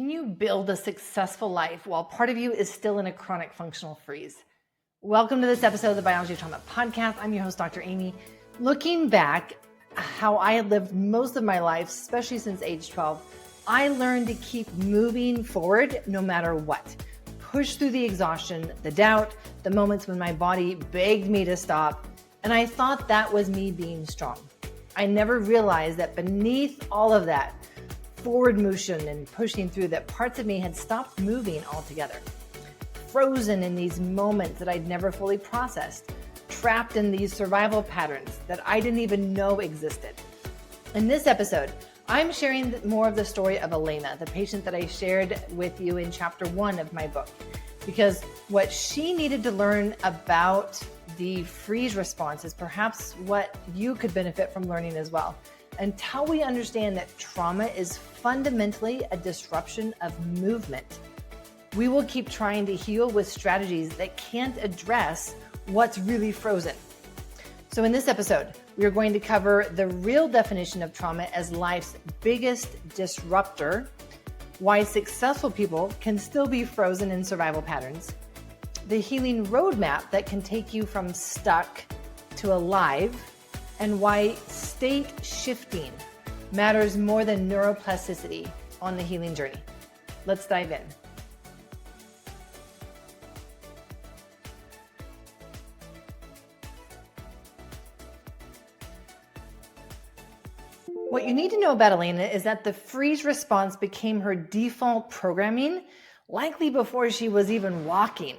Can you build a successful life while part of you is still in a chronic functional freeze? Welcome to this episode of the Biology of Trauma podcast. I'm your host, Dr. Aimie. Looking back, how I had lived most of my life, especially since age 12, I learned to keep moving forward no matter what. Push through the exhaustion, the doubt, the moments when my body begged me to stop, and I thought that was me being strong. I never realized that beneath all of that forward motion and pushing through, that parts of me had stopped moving altogether, frozen in these moments that I'd never fully processed, trapped in these survival patterns that I didn't even know existed. In this episode, I'm sharing more of the story of Elena, the patient that I shared with you in chapter 1 of my book, because what she needed to learn about the freeze response is perhaps what you could benefit from learning as well. Until we understand that trauma is fundamentally a disruption of movement, we will keep trying to heal with strategies that can't address what's really frozen. So in this episode, we are going to cover the real definition of trauma as life's biggest disruptor, why successful people can still be frozen in survival patterns, the healing roadmap that can take you from stuck to alive, and why state shifting matters more than neuroplasticity on the healing journey. Let's dive in. What you need to know about Elena is that the freeze response became her default programming, likely before she was even walking.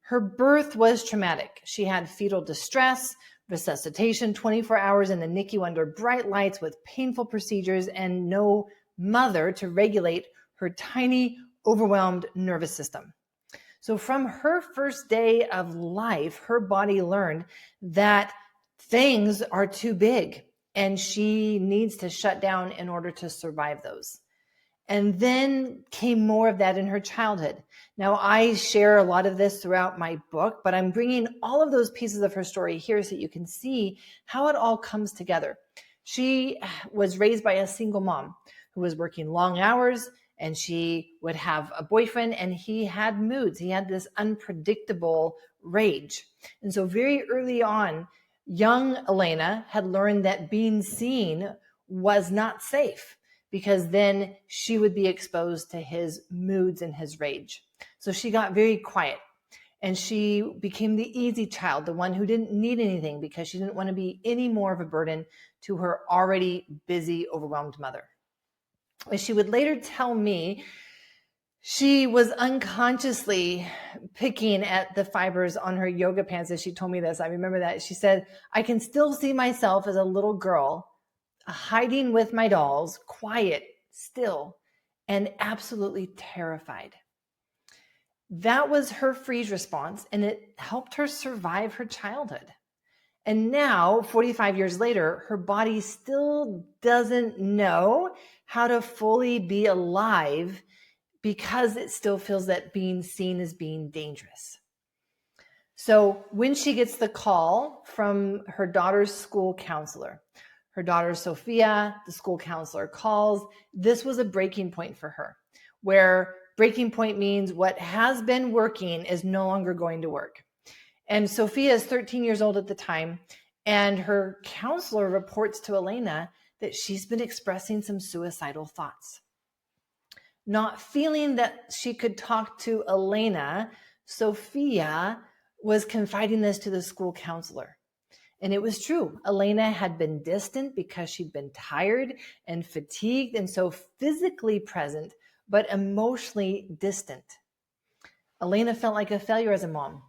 Her birth was traumatic. She had fetal distress, resuscitation, 24 hours in the NICU under bright lights with painful procedures, and no mother to regulate her tiny, overwhelmed nervous system. So from her first day of life, her body learned that things are too big and she needs to shut down in order to survive those. And then came more of that in her childhood. Now, I share a lot of this throughout my book, but I'm bringing all of those pieces of her story here so that you can see how it all comes together. She was raised by a single mom who was working long hours, and she would have a boyfriend, and he had moods. He had this unpredictable rage. And so very early on, young Elena had learned that being seen was not safe, because then she would be exposed to his moods and his rage. So she got very quiet, and she became the easy child, the one who didn't need anything because she didn't want to be any more of a burden to her already busy, overwhelmed mother. As she would later tell me, she was unconsciously picking at the fibers on her yoga pants as she told me this. I remember that. She said, "I can still see myself as a little girl hiding with my dolls, quiet, still, and absolutely terrified." That was her freeze response, and it helped her survive her childhood. And now, 45 years later, her body still doesn't know how to fully be alive because it still feels that being seen as being dangerous. So when she gets the call from her daughter's school counselor, her daughter, Sophia, the school counselor calls. This was a breaking point for her, where breaking point means what has been working is no longer going to work. And Sophia is 13 years old at the time, and her counselor reports to Elena that she's been expressing some suicidal thoughts. Not feeling that she could talk to Elena, Sophia was confiding this to the school counselor. And it was true. Elena had been distant because she'd been tired and fatigued, and so physically present, but emotionally distant. Elena felt like a failure as a mom,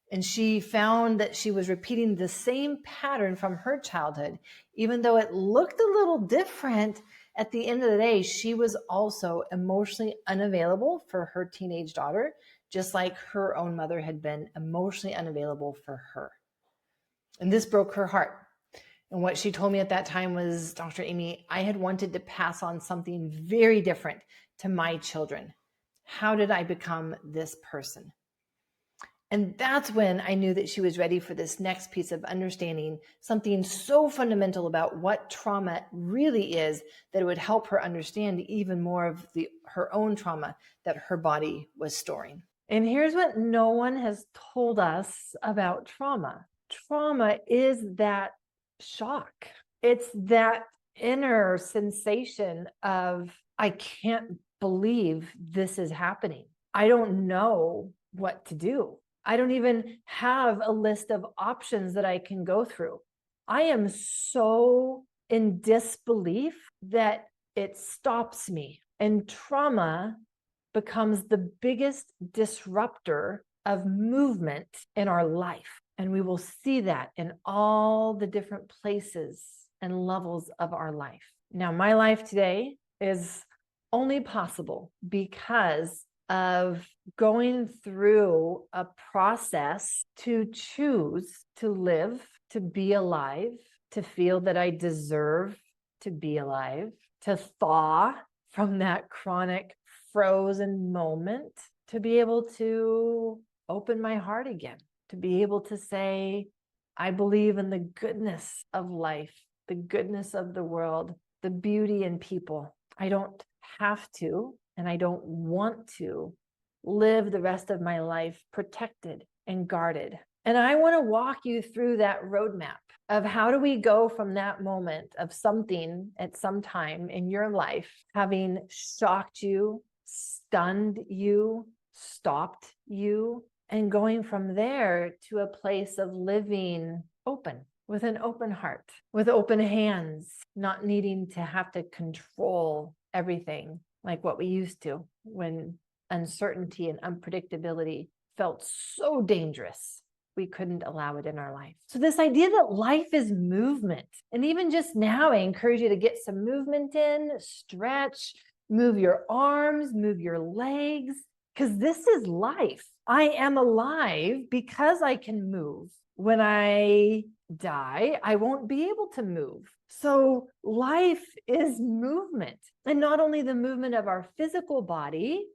and she found that she was repeating the same pattern from her childhood. Even though it looked a little different, at the end of the day, she was also emotionally unavailable for her teenage daughter, just like her own mother had been emotionally unavailable for her. And this broke her heart. And what she told me at that time was, "Dr. Aimie, I had wanted to pass on something very different to my children. How did I become this person?" And that's when I knew that she was ready for this next piece of understanding something so fundamental about what trauma really is that it would help her understand even more of her own trauma that her body was storing. And here's what no one has told us about trauma. Trauma is that shock. It's that inner sensation of, I can't believe this is happening. I don't know what to do. I don't even have a list of options that I can go through. I am so in disbelief that it stops me. And trauma becomes the biggest disruptor of movement in our life. And we will see that in all the different places and levels of our life. Now, my life today is only possible because of going through a process to choose to live, to be alive, to feel that I deserve to be alive, to thaw from that chronic frozen moment, to be able to open my heart again, to be able to say, I believe in the goodness of life, the goodness of the world, the beauty in people. I don't have to, and I don't want to live the rest of my life protected and guarded. And I want to walk you through that roadmap of how do we go from that moment of something at some time in your life having shocked you, stunned you, stopped you, and going from there to a place of living open, with an open heart, with open hands, not needing to have to control everything like what we used to when uncertainty and unpredictability felt so dangerous. We couldn't allow it in our life. So this idea that life is movement, and even just now, I encourage you to get some movement in, stretch, move your arms, move your legs, because this is life. I am alive because I can move. When I die, I won't be able to move. So life is movement. And not only the movement of our physical body,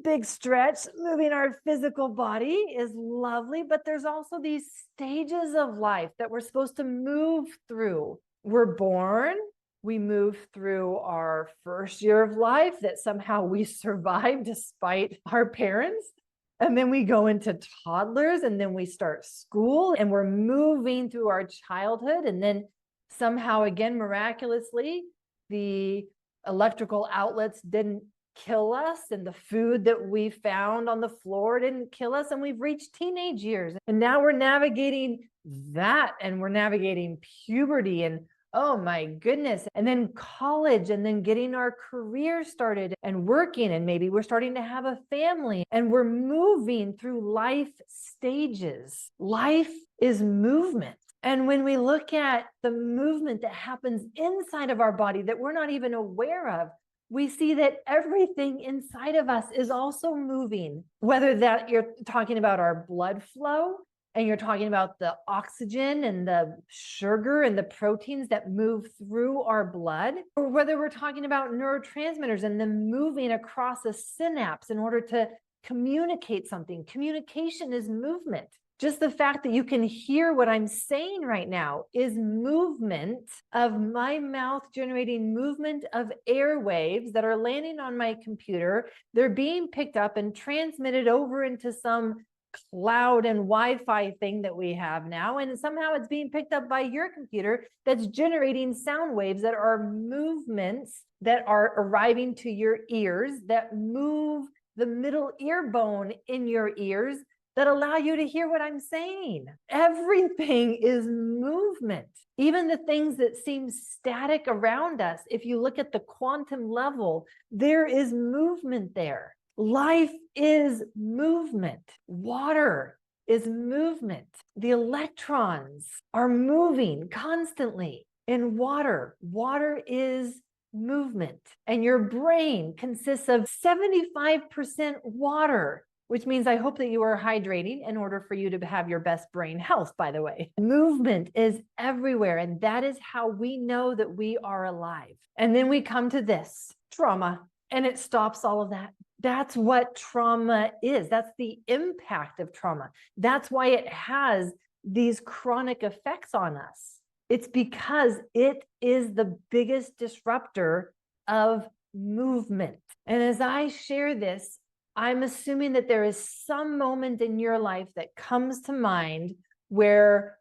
big stretch, moving our physical body is lovely, but there's also these stages of life that we're supposed to move through. We're born, we move through our first year of life that somehow we survive despite our parents. And then we go into toddlers, and then we start school, and we're moving through our childhood. And then somehow, again, miraculously, the electrical outlets didn't kill us, and the food that we found on the floor didn't kill us, and we've reached teenage years. And now we're navigating that, and we're navigating puberty, and oh my goodness, and then college, and then getting our career started and working, and maybe we're starting to have a family, and we're moving through life stages. Life is movement. And when we look at the movement that happens inside of our body that we're not even aware of, we see that everything inside of us is also moving, whether that you're talking about our blood flow, and you're talking about the oxygen and the sugar and the proteins that move through our blood, or whether we're talking about neurotransmitters and them moving across a synapse in order to communicate something. Communication is movement. Just the fact that you can hear what I'm saying right now is movement of my mouth generating movement of airwaves that are landing on my computer. They're being picked up and transmitted over into some cloud and Wi-Fi thing that we have now, and somehow it's being picked up by your computer that's generating sound waves that are movements that are arriving to your ears, that move the middle ear bone in your ears, that allow you to hear what I'm saying. Everything is movement. Even the things that seem static around us, if you look at the quantum level, there is movement there. Life is movement. Water is movement. The electrons are moving constantly in water. Water is movement. And your brain consists of 75% water, which means I hope that you are hydrating in order for you to have your best brain health, by the way. Movement is everywhere, and that is how we know that we are alive. And then we come to this, trauma, and it stops all of that. That's what trauma is. That's the impact of trauma. That's why it has these chronic effects on us. It's because it is the biggest disruptor of movement. And as I share this, I'm assuming that there is some moment in your life that comes to mind where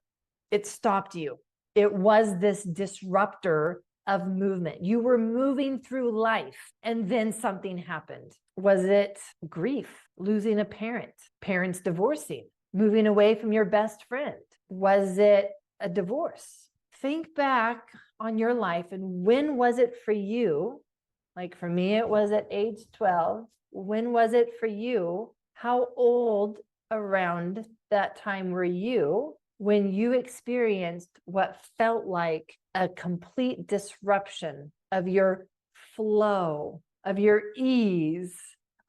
it stopped you. It was this disruptor of movement. You were moving through life and then something happened. Was it grief, losing a parent, parents divorcing, moving away from your best friend? Was it a divorce? Think back on your life and when was it for you? Like for me, it was at age 12. When was it for you? How old around that time were you when you experienced what felt like a complete disruption of your flow, of your ease,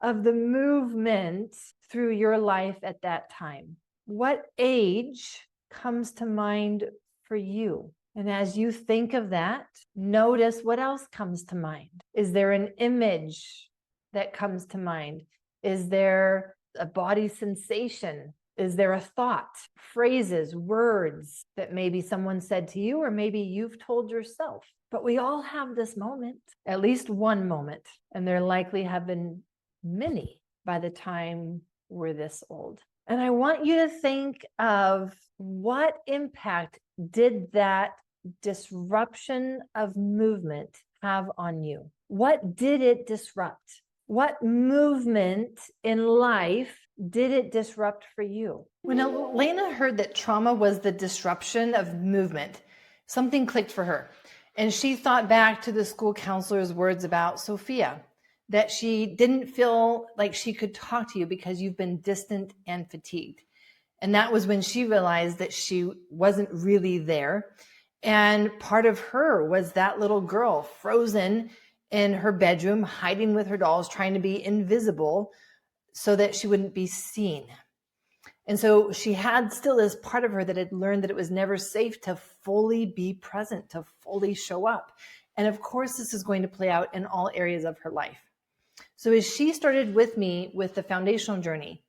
of the movement through your life at that time? What age comes to mind for you? And as you think of that, notice what else comes to mind. Is there an image that comes to mind? Is there a body sensation? Is there a thought, phrases, words that maybe someone said to you, or maybe you've told yourself? But we all have this moment, at least one moment, and there likely have been many by the time we're this old. And I want you to think of what impact did that disruption of movement have on you? What did it disrupt? What movement in life did it disrupt for you? When Elena heard that trauma was the disruption of movement, something clicked for her. And she thought back to the school counselor's words about Sophia, that she didn't feel like she could talk to you because you've been distant and fatigued. And that was when she realized that she wasn't really there. And part of her was that little girl frozen in her bedroom, hiding with her dolls, trying to be invisible so that she wouldn't be seen. And so she had still this part of her that had learned that it was never safe to fully be present, to fully show up. And of course, this is going to play out in all areas of her life. So as she started with me with the foundational journey,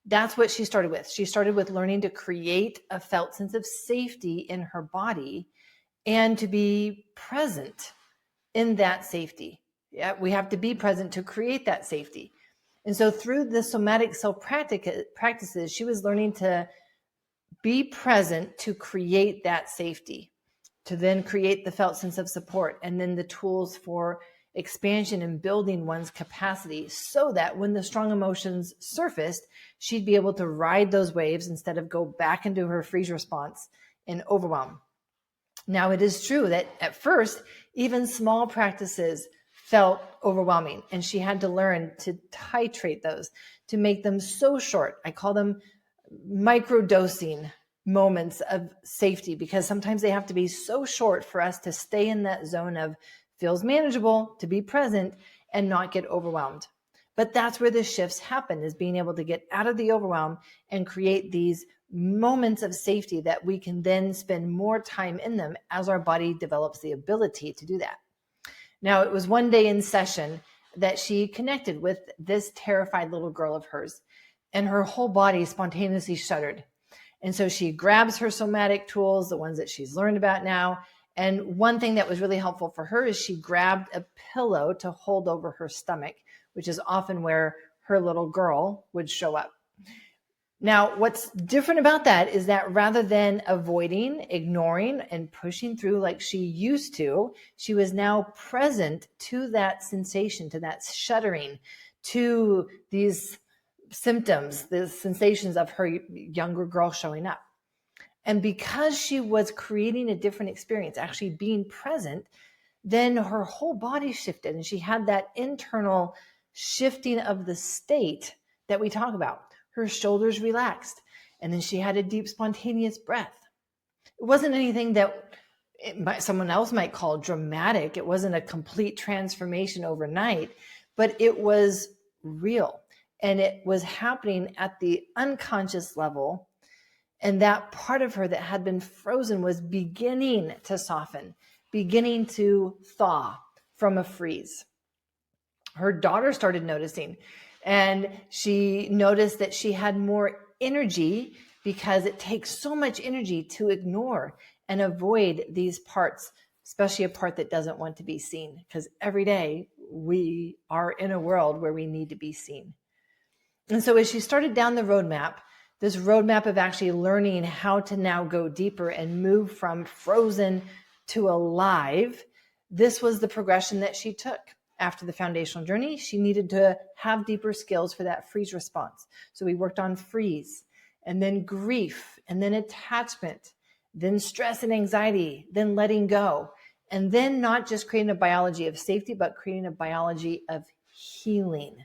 that's what she started with. She started with learning to create a felt sense of safety in her body and to be present in that safety. Yeah, we have to be present to create that safety. And so through the somatic self-practices, she was learning to be present to create that safety, to then create the felt sense of support, and then the tools for expansion and building one's capacity so that when the strong emotions surfaced, she'd be able to ride those waves instead of go back into her freeze response and overwhelm. Now, it is true that at first, even small practices felt overwhelming, and she had to learn to titrate those, to make them so short. I call them microdosing moments of safety, because sometimes they have to be so short for us to stay in that zone of feels manageable, to be present and not get overwhelmed. But that's where the shifts happen, is being able to get out of the overwhelm and create these moments of safety that we can then spend more time in them as our body develops the ability to do that. Now, it was one day in session that she connected with this terrified little girl of hers, and her whole body spontaneously shuddered. And so she grabs her somatic tools, the ones that she's learned about now. And one thing that was really helpful for her is she grabbed a pillow to hold over her stomach, which is often where her little girl would show up. Now, what's different about that is that rather than avoiding, ignoring, and pushing through like she used to, she was now present to that sensation, to that shuddering, to these symptoms, the sensations of her younger girl showing up. And because she was creating a different experience, actually being present, then her whole body shifted, and she had that internal shifting of the state that we talk about. Her shoulders relaxed, and then she had a deep, spontaneous breath. It wasn't anything that someone else might call dramatic. It wasn't a complete transformation overnight, but it was real, and it was happening at the unconscious level. And that part of her that had been frozen was beginning to soften, beginning to thaw from a freeze. Her daughter started noticing, And she noticed that she had more energy because it takes so much energy to ignore and avoid these parts, especially a part that doesn't want to be seen, because every day we are in a world where we need to be seen. And so as she started down the roadmap, this roadmap of actually learning how to now go deeper and move from frozen to alive, this was the progression that she took. After the foundational journey, she needed to have deeper skills for that freeze response. So we worked on freeze, and then grief, and then attachment, then stress and anxiety, then letting go, and then not just creating a biology of safety, but creating a biology of healing.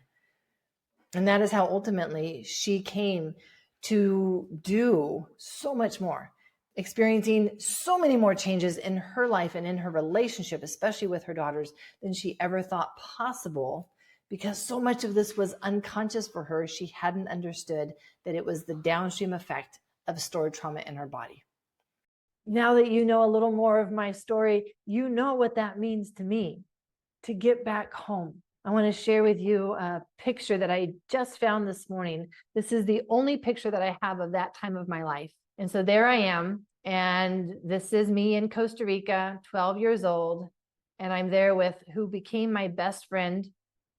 And that is how ultimately she came to do so much more, experiencing so many more changes in her life and in her relationship, especially with her daughters, than she ever thought possible, because so much of this was unconscious for her. She hadn't understood that it was the downstream effect of stored trauma in her body. Now that you know a little more of my story, you know what that means to me, to get back home. I want to share with you a picture that I just found this morning. This is the only picture that I have of that time of my life. And so there I am, and this is me in Costa Rica, 12 years old, and I'm there with who became my best friend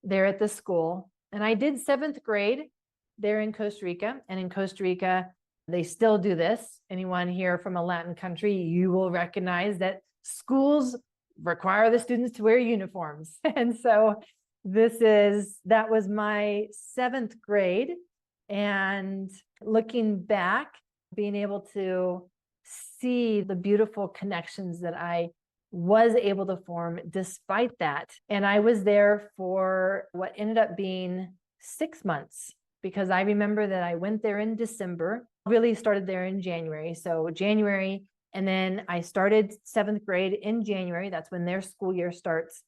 there at the school. And I did 7th grade there in Costa Rica, and in Costa Rica, they still do this. Anyone here from a Latin country, you will recognize that schools require the students to wear uniforms. And so that was my 7th grade. And looking back, being able to see the beautiful connections that I was able to form despite that. And I was there for what ended up being 6 months, because I remember that I went there in December, really started there in January. So January, and then I started 7th grade in January. That's when their school year starts.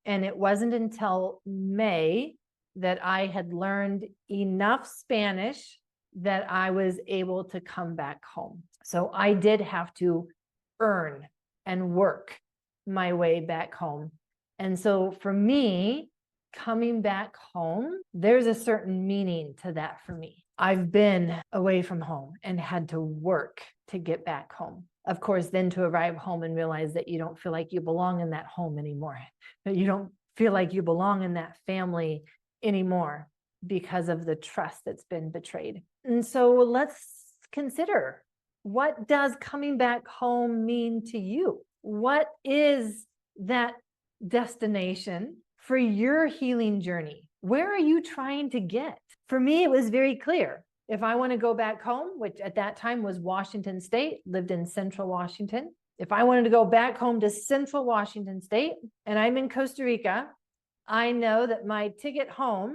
And it wasn't until May that I had learned enough Spanish that I was able to come back home. So I did have to earn and work my way back home. And so for me, coming back home, there's a certain meaning to that for me. I've been away from home and had to work to get back home. Of course, then to arrive home and realize that you don't feel like you belong in that home anymore, that you don't feel like you belong in that family anymore because of the trust that's been betrayed. And so let's consider, what does coming back home mean to you? What is that destination for your healing journey? Where are you trying to get? For me, it was very clear. If I want to go back home, which at that time was Washington State, lived in Central Washington. If I wanted to go back home to Central Washington State, and I'm in Costa Rica, I know that my ticket home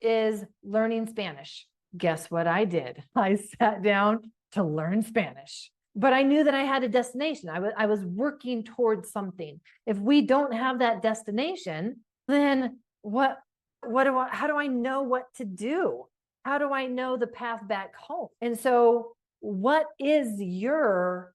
is learning Spanish. Guess what I did? I sat down to learn Spanish. But I knew that I had a destination. I was working towards something. If we don't have that destination, then how do I know what to do? How do I know the path back home? And so what is your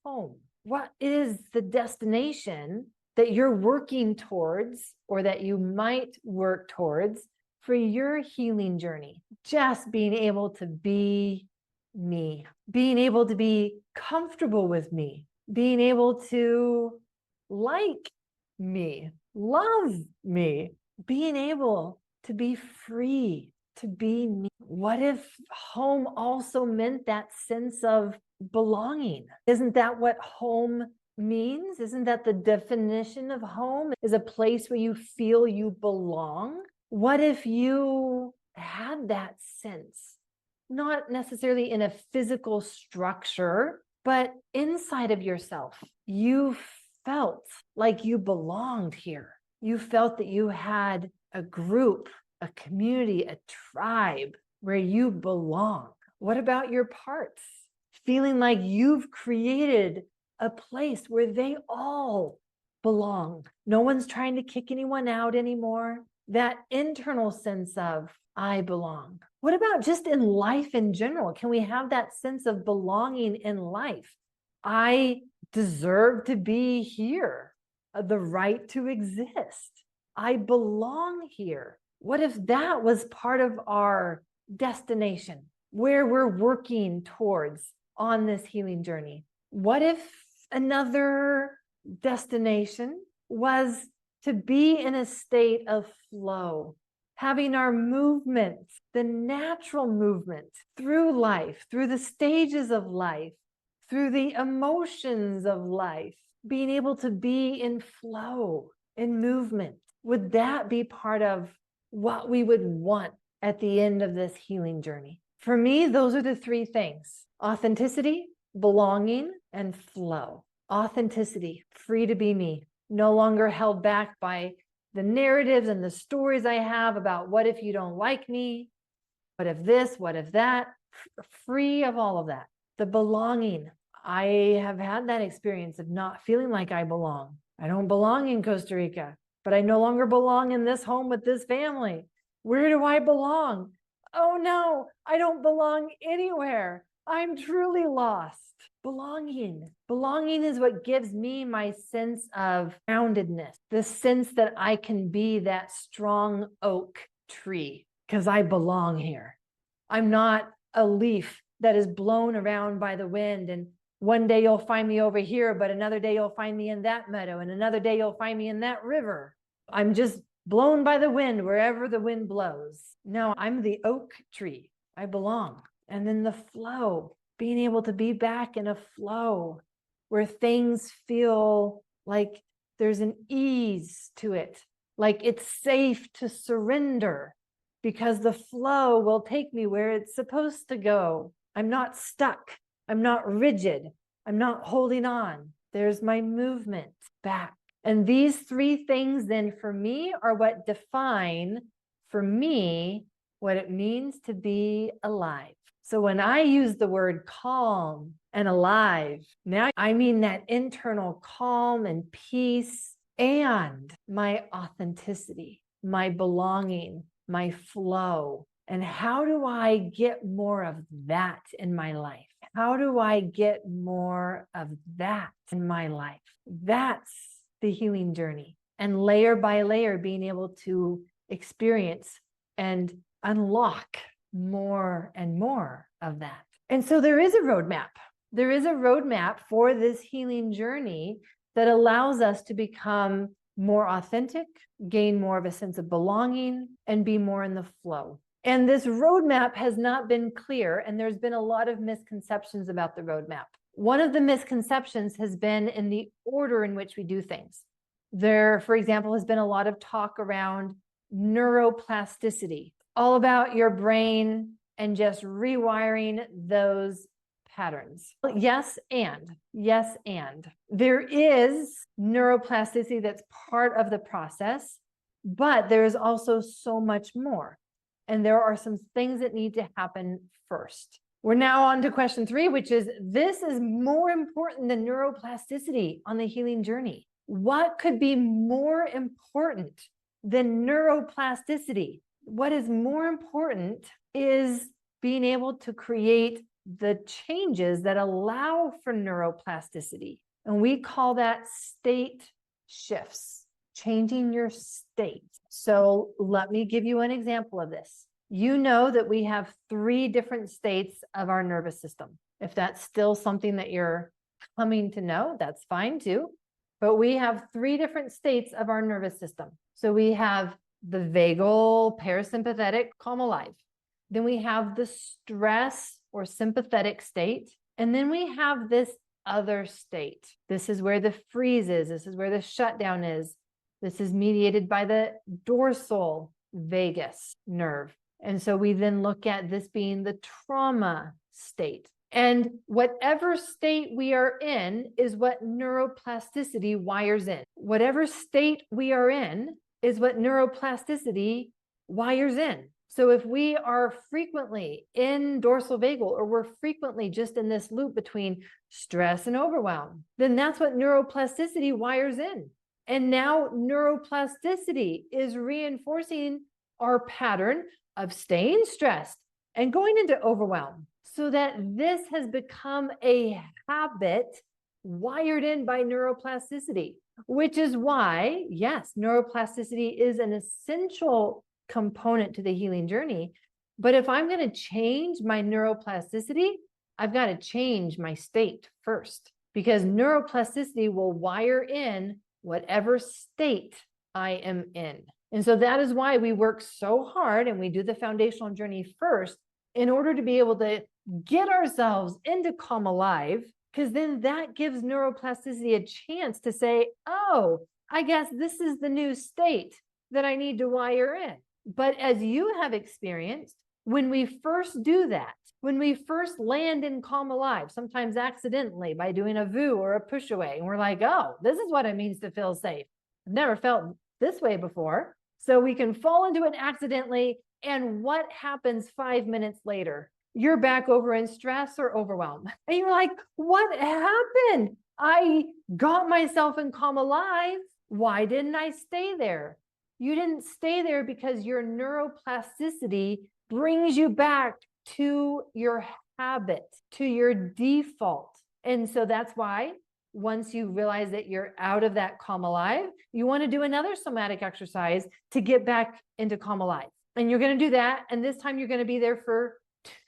home? What is the destination that you're working towards, or that you might work towards for your healing journey? Just being able to be me, being able to be comfortable with me, being able to like me, love me, being able to be free, to be me. What if home also meant that sense of belonging? Isn't that what home means? Isn't that the definition of home? Is a place where you feel you belong? What if you had that sense, not necessarily in a physical structure, but inside of yourself? You felt like you belonged here. You felt that you had a group, a community, a tribe where you belong. What about your parts? Feeling like you've created a place where they all belong. No one's trying to kick anyone out anymore. That internal sense of, I belong. What about just in life in general? Can we have that sense of belonging in life? I deserve to be here, the right to exist. I belong here. What if that was part of our destination, where we're working towards on this healing journey? What if another destination was to be in a state of flow, having our movement, the natural movement through life, through the stages of life, through the emotions of life, being able to be in flow, in movement? Would that be part of what we would want at the end of this healing journey? For me, those are the three things: authenticity, belonging, and flow. Authenticity, free to be me, no longer held back by the narratives and the stories I have about what if you don't like me, what if this, what if that, free of all of that. The belonging, I have had that experience of not feeling like I belong. I don't belong in Costa Rica, but I no longer belong in this home with this family. Where do I belong? Oh no, I don't belong anywhere. I'm truly lost. Belonging. Belonging is what gives me my sense of groundedness, the sense that I can be that strong oak tree because I belong here. I'm not a leaf that is blown around by the wind, and one day you'll find me over here, but another day you'll find me in that meadow, and another day you'll find me in that river. I'm just blown by the wind wherever the wind blows. No, I'm the oak tree. I belong. And then the flow, being able to be back in a flow where things feel like there's an ease to it, like it's safe to surrender because the flow will take me where it's supposed to go. I'm not stuck. I'm not rigid. I'm not holding on. There's my movement back. And these three things then for me are what define for me what it means to be alive. So when I use the word calm and alive, now I mean that internal calm and peace and my authenticity, my belonging, my flow. And how do I get more of that in my life? How do I get more of that in my life? That's the healing journey. And layer by layer, being able to experience and unlock more and more of that. And so there is a roadmap. There is a roadmap for this healing journey that allows us to become more authentic, gain more of a sense of belonging, and be more in the flow. And this roadmap has not been clear, and there's been a lot of misconceptions about the roadmap. One of the misconceptions has been in the order in which we do things. There, for example, has been a lot of talk around neuroplasticity, all about your brain and just rewiring those patterns. Yes, and there is neuroplasticity that's part of the process, but there is also so much more. And there are some things that need to happen first. We're now on to question 3, which is, this is more important than neuroplasticity on the healing journey. What could be more important than neuroplasticity? What is more important is being able to create the changes that allow for neuroplasticity. And we call that state shifts, changing your state. So let me give you an example of this. You know that we have 3 different states of our nervous system. If that's still something that you're coming to know, that's fine too. But we have 3 different states of our nervous system. So we have the vagal, parasympathetic, calm, alive. Then we have the stress or sympathetic state. And then we have this other state. This is where the freeze is. This is where the shutdown is. This is mediated by the dorsal vagus nerve. And so we then look at this being the trauma state. And whatever state we are in is what neuroplasticity wires in. Whatever state we are in is what neuroplasticity wires in. So if we are frequently in dorsal vagal, or we're frequently just in this loop between stress and overwhelm, then that's what neuroplasticity wires in. And now neuroplasticity is reinforcing our pattern of staying stressed and going into overwhelm, so that this has become a habit wired in by neuroplasticity, which is why, yes, neuroplasticity is an essential component to the healing journey. But if I'm going to change my neuroplasticity, I've got to change my state first, because neuroplasticity will wire in whatever state I am in. And so that is why we work so hard and we do the foundational journey first, in order to be able to get ourselves into Calm Alive, because then that gives neuroplasticity a chance to say, oh, I guess this is the new state that I need to wire in. But as you have experienced, when we first do that, when we first land in Calm Alive, sometimes accidentally by doing a VU or a push away, and we're like, oh, this is what it means to feel safe. I've never felt this way before. So we can fall into it accidentally. And what happens 5 minutes later? You're back over in stress or overwhelm. And you're like, what happened? I got myself in Calm Alive. Why didn't I stay there? You didn't stay there because your neuroplasticity brings you back to your habit, to your default. And so that's why once you realize that you're out of that Calm Alive, you want to do another somatic exercise to get back into Calm Alive. And you're going to do that. And this time you're going to be there for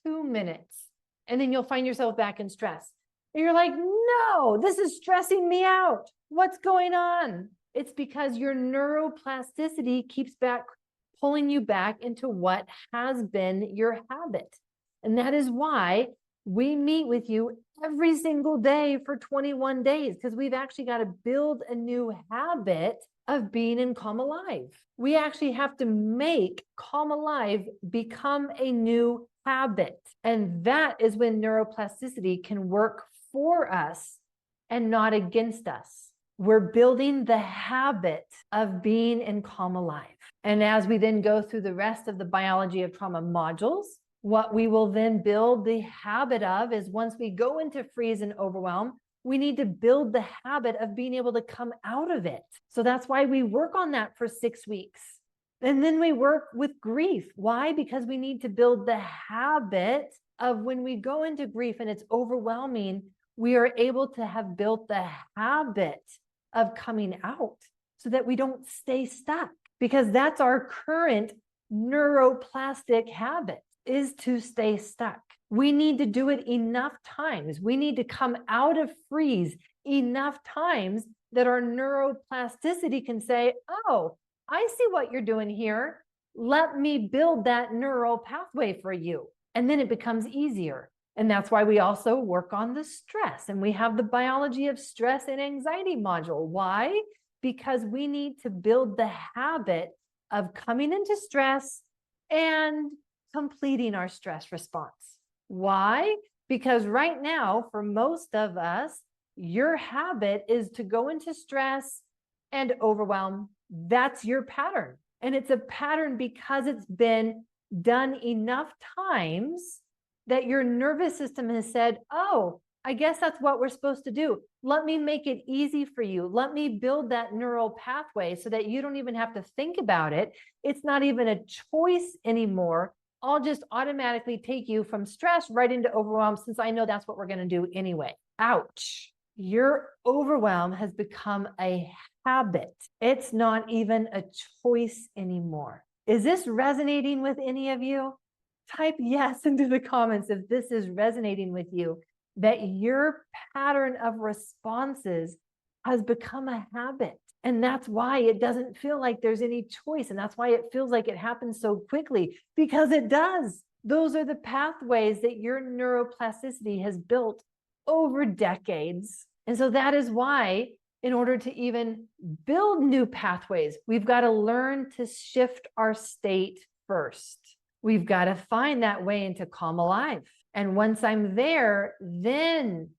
2 minutes. And then you'll find yourself back in stress. And you're like, no, this is stressing me out. What's going on? It's because your neuroplasticity keeps pulling you back into what has been your habit. And that is why we meet with you every single day for 21 days, because we've actually got to build a new habit of being in Calm Alive. We actually have to make Calm Alive become a new habit. And that is when neuroplasticity can work for us and not against us. We're building the habit of being in Calm Alive. And as we then go through the rest of the biology of trauma modules, what we will then build the habit of is, once we go into freeze and overwhelm, we need to build the habit of being able to come out of it. So that's why we work on that for 6 weeks. And then we work with grief. Why? Because we need to build the habit of, when we go into grief and it's overwhelming, we are able to have built the habit of coming out so that we don't stay stuck, because that's our current neuroplastic habit, is to stay stuck. We need to do it enough times. We need to come out of freeze enough times that our neuroplasticity can say, oh, I see what you're doing here. Let me build that neural pathway for you. And then it becomes easier. And that's why we also work on the stress. And we have the biology of stress and anxiety module. Why? Because we need to build the habit of coming into stress and completing our stress response. Why? Because right now, for most of us, your habit is to go into stress and overwhelm. That's your pattern. And it's a pattern because it's been done enough times that your nervous system has said, oh, I guess that's what we're supposed to do. Let me make it easy for you. Let me build that neural pathway so that you don't even have to think about it. It's not even a choice anymore. I'll just automatically take you from stress right into overwhelm, since I know that's what we're going to do anyway. Ouch. Your overwhelm has become a habit. It's not even a choice anymore. Is this resonating with any of you? Type yes into the comments if this is resonating with you, that your pattern of responses has become a habit. And that's why it doesn't feel like there's any choice. And that's why it feels like it happens so quickly, because it does. Those are the pathways that your neuroplasticity has built over decades. And so that is why, in order to even build new pathways, we've got to learn to shift our state first. We've got to find that way into Calm Alive. And once I'm there, then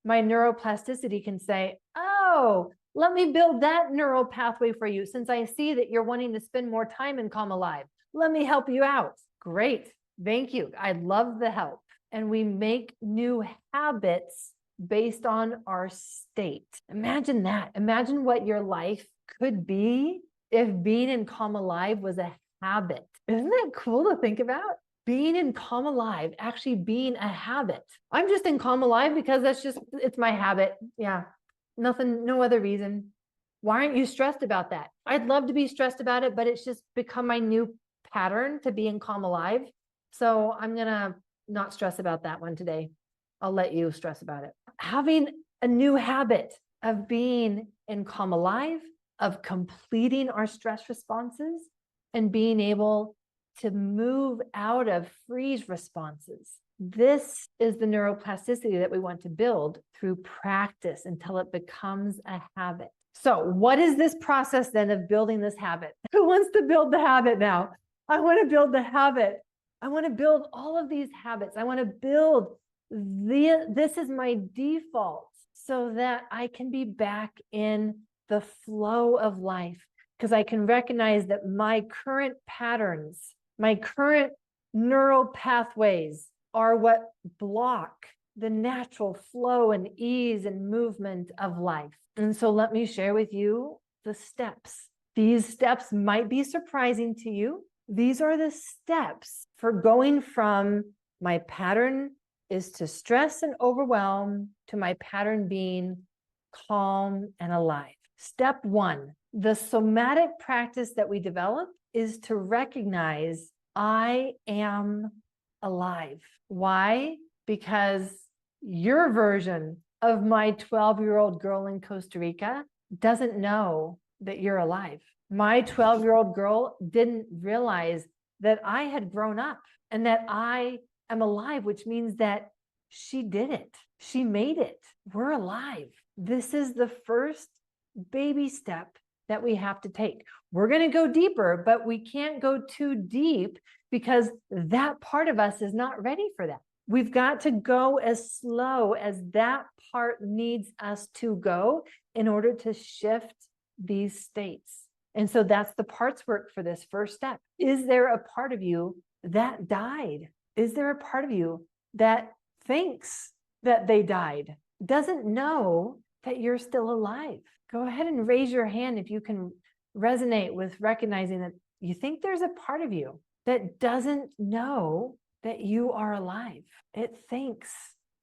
my neuroplasticity can say, oh, let me build that neural pathway for you, since I see that you're wanting to spend more time in Calm Alive. Let me help you out. Great. Thank you. I love the help. And we make new habits based on our state. Imagine that. Imagine what your life could be if being in Calm Alive was a habit. Isn't that cool to think about? Being in Calm Alive actually being a habit. I'm just in Calm Alive because it's my habit. Yeah. Nothing, no other reason. Why aren't you stressed about that? I'd love to be stressed about it, but it's just become my new pattern to be in Calm Alive. So I'm going to not stress about that one today. I'll let you stress about it. Having a new habit of being in Calm Alive, of completing our stress responses, and being able to move out of freeze responses. This is the neuroplasticity that we want to build through practice until it becomes a habit. So what is this process then of building this habit? Who wants to build the habit now? I want to build the habit. I want to build all of these habits. I want to build this is my default so that I can be back in the flow of life, because I can recognize that my current patterns, my current neural pathways are what block the natural flow and ease and movement of life. And so let me share with you the steps. These steps might be surprising to you. These are the steps for going from my pattern is to stress and overwhelm to my pattern being calm and alive. Step one, the somatic practice that we develop is to recognize I am alive. Why? Because your version of my 12-year-old girl in Costa Rica doesn't know that you're alive. My 12-year-old girl didn't realize that I had grown up and that I am alive, which means that she did it. She made it. We're alive. This is the first baby step that we have to take. We're going to go deeper, but we can't go too deep because that part of us is not ready for that. We've got to go as slow as that part needs us to go in order to shift these states. And so that's the parts work for this first step. Is there a part of you that died? Is there a part of you that thinks that they died, doesn't know that you're still alive? Go ahead and raise your hand if you can resonate with recognizing that you think there's a part of you that doesn't know that you are alive. It thinks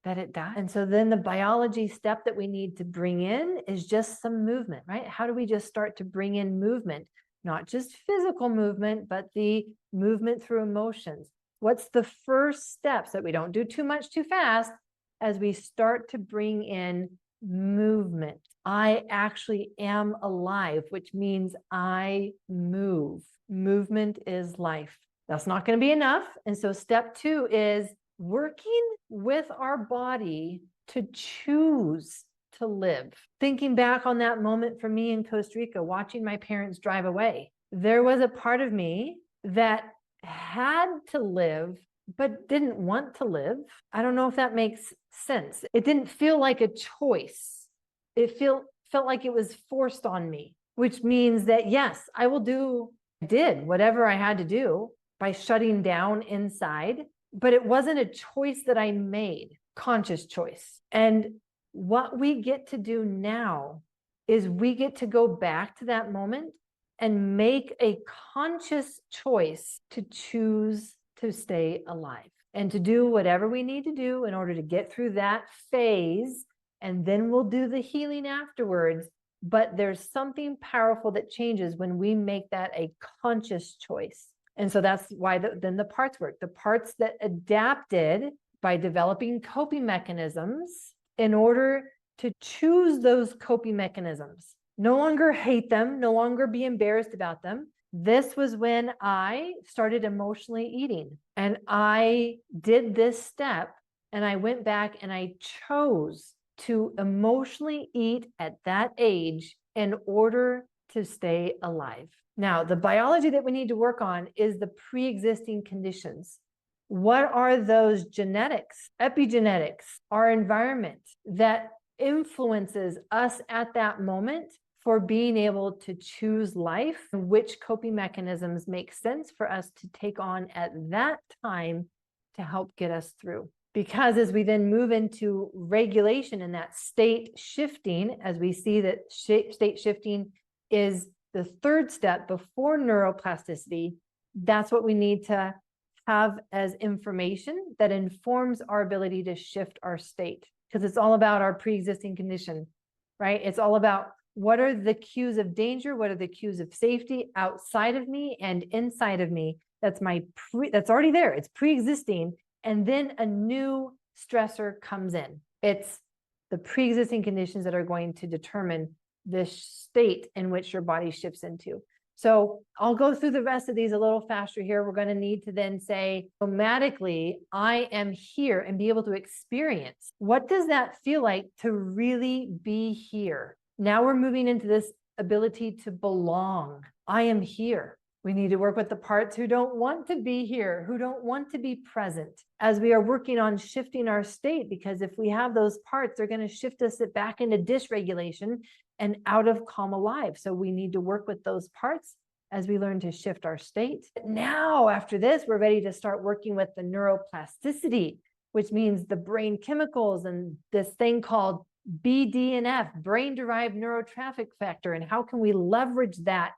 that it died. And so then the biology step that we need to bring in is just some movement, right? How do we just start to bring in movement? Not just physical movement, but the movement through emotions. What's the first step so that we don't do too much too fast as we start to bring in movement? I actually am alive, which means I move. Movement is life. That's not going to be enough. And so step two is working with our body to choose to live. Thinking back on that moment for me in Costa Rica, watching my parents drive away, there was a part of me that had to live, but didn't want to live. I don't know if that makes sense. It didn't feel like a choice. It felt like it was forced on me, which means that yes, I did whatever I had to do by shutting down inside, but it wasn't a choice that I made, conscious choice. And what we get to do now is we get to go back to that moment and make a conscious choice to choose to stay alive and to do whatever we need to do in order to get through that phase. And then we'll do the healing afterwards. But there's something powerful that changes when we make that a conscious choice. And so that's why then the parts work. The parts that adapted by developing coping mechanisms in order to choose those coping mechanisms. No longer hate them, no longer be embarrassed about them. This was when I started emotionally eating. And I did this step and I went back and I chose to emotionally eat at that age in order to stay alive. Now, the biology that we need to work on is the pre-existing conditions. What are those genetics, epigenetics, our environment that influences us at that moment for being able to choose life? Which coping mechanisms make sense for us to take on at that time to help get us through? Because as we then move into regulation and that state shifting, as we see that state shifting is the third step before neuroplasticity, that's what we need to have as information that informs our ability to shift our state. Because it's all about our pre-existing condition, right? It's all about what are the cues of danger, what are the cues of safety outside of me and inside of me That's that's already there. It's pre-existing. And then a new stressor comes in. It's the pre-existing conditions that are going to determine the state in which your body shifts into. So I'll go through the rest of these a little faster here. We're going to need to then say, somatically, I am here, and be able to experience, what does that feel like to really be here? Now we're moving into this ability to belong. I am here. We need to work with the parts who don't want to be here, who don't want to be present, as we are working on shifting our state, because if we have those parts, they're going to shift us back into dysregulation and out of calm alive. So we need to work with those parts as we learn to shift our state. Now, after this, we're ready to start working with the neuroplasticity, which means the brain chemicals and this thing called BDNF, brain-derived neurotraffic factor, and how can we leverage that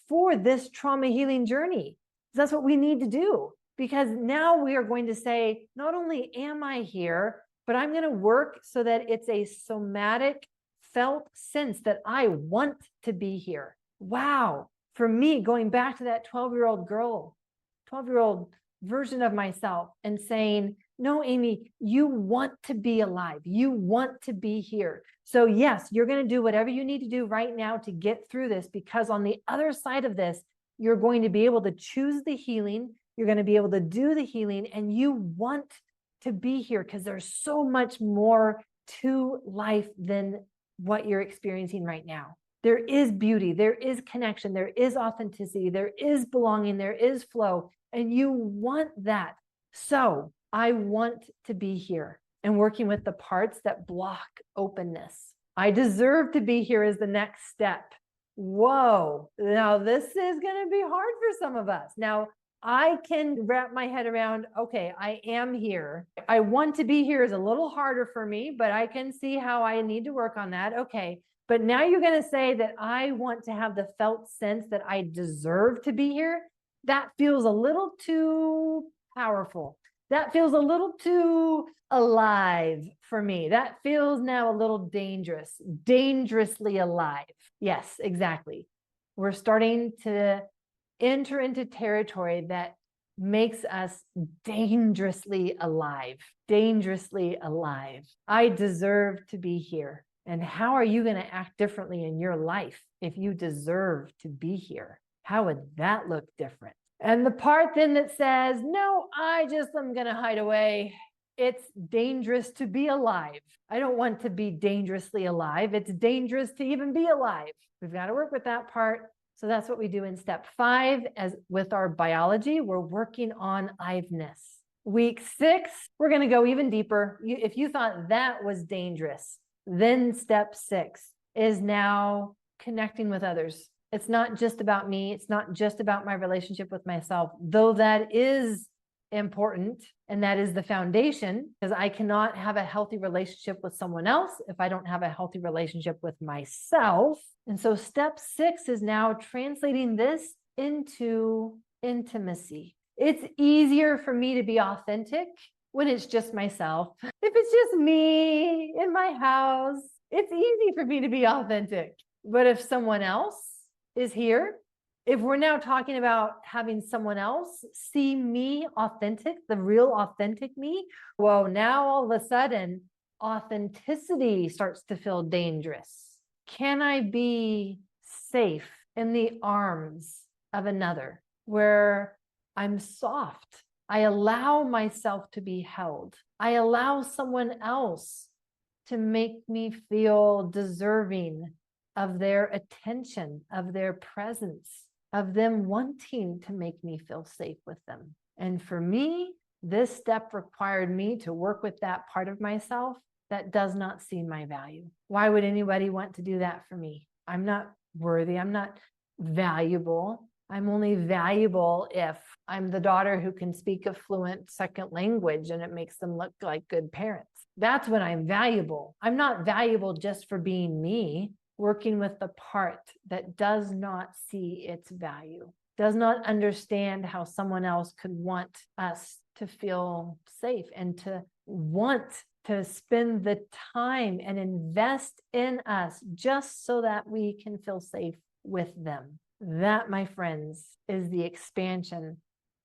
for this trauma healing journey? That's what we need to do, because now we are going to say, not only am I here, but I'm going to work so that it's a somatic felt sense that I want to be here. Wow. For me, going back to that 12-year-old girl, 12-year-old version of myself, and saying, no, Aimie, you want to be alive. You want to be here. So yes, you're going to do whatever you need to do right now to get through this, because on the other side of this, you're going to be able to choose the healing. You're going to be able to do the healing, and you want to be here because there's so much more to life than what you're experiencing right now. There is beauty, there is connection, there is authenticity, there is belonging, there is flow, and you want that. So I want to be here, and working with the parts that block openness. I deserve to be here is the next step. Whoa, now this is going to be hard for some of us. Now, I can wrap my head around, okay, I am here. I want to be here is a little harder for me, but I can see how I need to work on that. Okay. But now you're going to say that I want to have the felt sense that I deserve to be here. That feels a little too powerful. That feels a little too alive for me. That feels now a little dangerous, dangerously alive. Yes, exactly. We're starting to enter into territory that makes us dangerously alive, dangerously alive. I deserve to be here. And how are you going to act differently in your life if you deserve to be here? How would that look different? And the part then that says, no, I just am going to hide away. It's dangerous to be alive. I don't want to be dangerously alive. It's dangerous to even be alive. We've got to work with that part. So that's what we do in step 5. As with our biology, we're working on aliveness. Week 6, we're going to go even deeper. If you thought that was dangerous, then step 6 is now connecting with others. It's not just about me. It's not just about my relationship with myself, though that is important. And that is the foundation, because I cannot have a healthy relationship with someone else if I don't have a healthy relationship with myself. And so step 6 is now translating this into intimacy. It's easier for me to be authentic when it's just myself. If it's just me in my house, it's easy for me to be authentic. But if someone else is here, if we're now talking about having someone else see me authentic, the real authentic me, well, now all of a sudden, authenticity starts to feel dangerous. Can I be safe in the arms of another where I'm soft? I allow myself to be held. I allow someone else to make me feel deserving of their attention, of their presence, of them wanting to make me feel safe with them. And for me, this step required me to work with that part of myself that does not see my value. Why would anybody want to do that for me? I'm not worthy. I'm not valuable. I'm only valuable if I'm the daughter who can speak a fluent second language and it makes them look like good parents. That's when I'm valuable. I'm not valuable just for being me. Working with the part that does not see its value, does not understand how someone else could want us to feel safe and to want to spend the time and invest in us just so that we can feel safe with them. That, my friends, is the expansion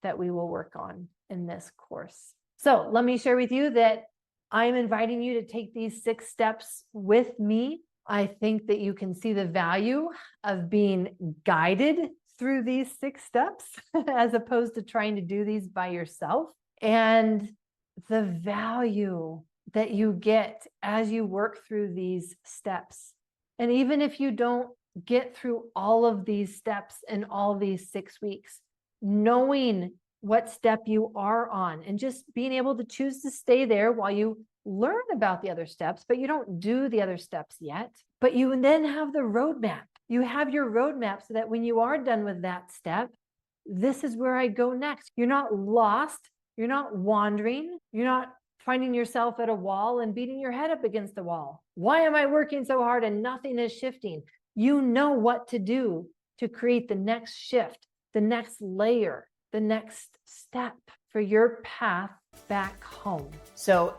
that we will work on in this course. So let me share with you that I'm inviting you to take these 6 steps with me. I think that you can see the value of being guided through these 6 steps as opposed to trying to do these by yourself, and the value that you get as you work through these steps. And even if you don't get through all of these steps in all these 6 weeks, knowing what step you are on and just being able to choose to stay there while you learn about the other steps, but you don't do the other steps yet, but you then have the roadmap. You have your roadmap so that when you are done with that step, this is where I go next. You're not lost. You're not wandering. You're not finding yourself at a wall and beating your head up against the wall. Why am I working so hard and nothing is shifting? You know what to do to create the next shift, the next layer, the next step for your path back home. So,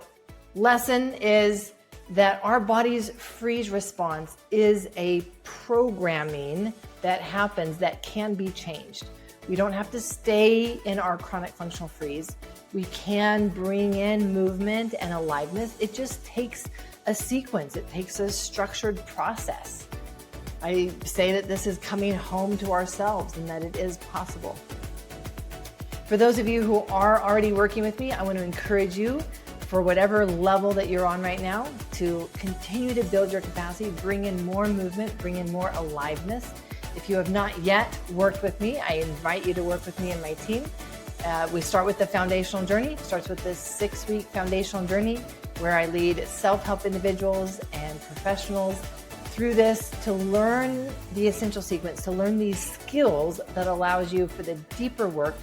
lesson is that our body's freeze response is a programming that happens that can be changed. We don't have to stay in our chronic functional freeze. We can bring in movement and aliveness. It just takes a sequence. It takes a structured process. I say that this is coming home to ourselves and that it is possible. For those of you who are already working with me, I want to encourage you, for whatever level that you're on right now, to continue to build your capacity, bring in more movement, bring in more aliveness. If you have not yet worked with me, I invite you to work with me and my team. We start with the foundational journey. It starts with this 6-week foundational journey where I lead self-help individuals and professionals through this to learn the essential sequence, to learn these skills that allows you for the deeper work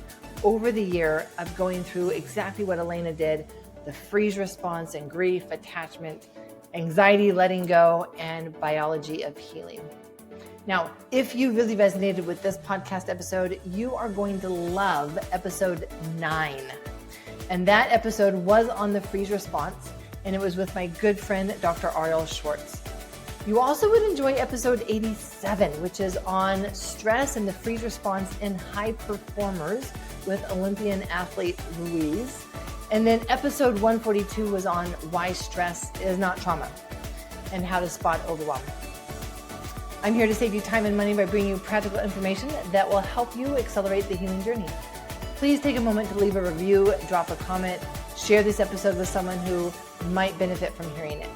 over the year of going through exactly what Elena did, the freeze response and grief, attachment, anxiety, letting go, and biology of healing. Now, if you really resonated with this podcast episode, you are going to love episode 9. And that episode was on the freeze response, and it was with my good friend, Dr. Ariel Schwartz. You also would enjoy episode 87, which is on stress and the freeze response in high performers with Olympian athlete Louise. And then episode 142 was on why stress is not trauma and how to spot overwhelm. I'm here to save you time and money by bringing you practical information that will help you accelerate the healing journey. Please take a moment to leave a review, drop a comment, share this episode with someone who might benefit from hearing it.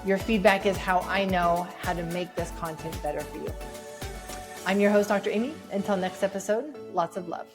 Your feedback is how I know how to make this content better for you. I'm your host, Dr. Aimie. Until next episode, lots of love.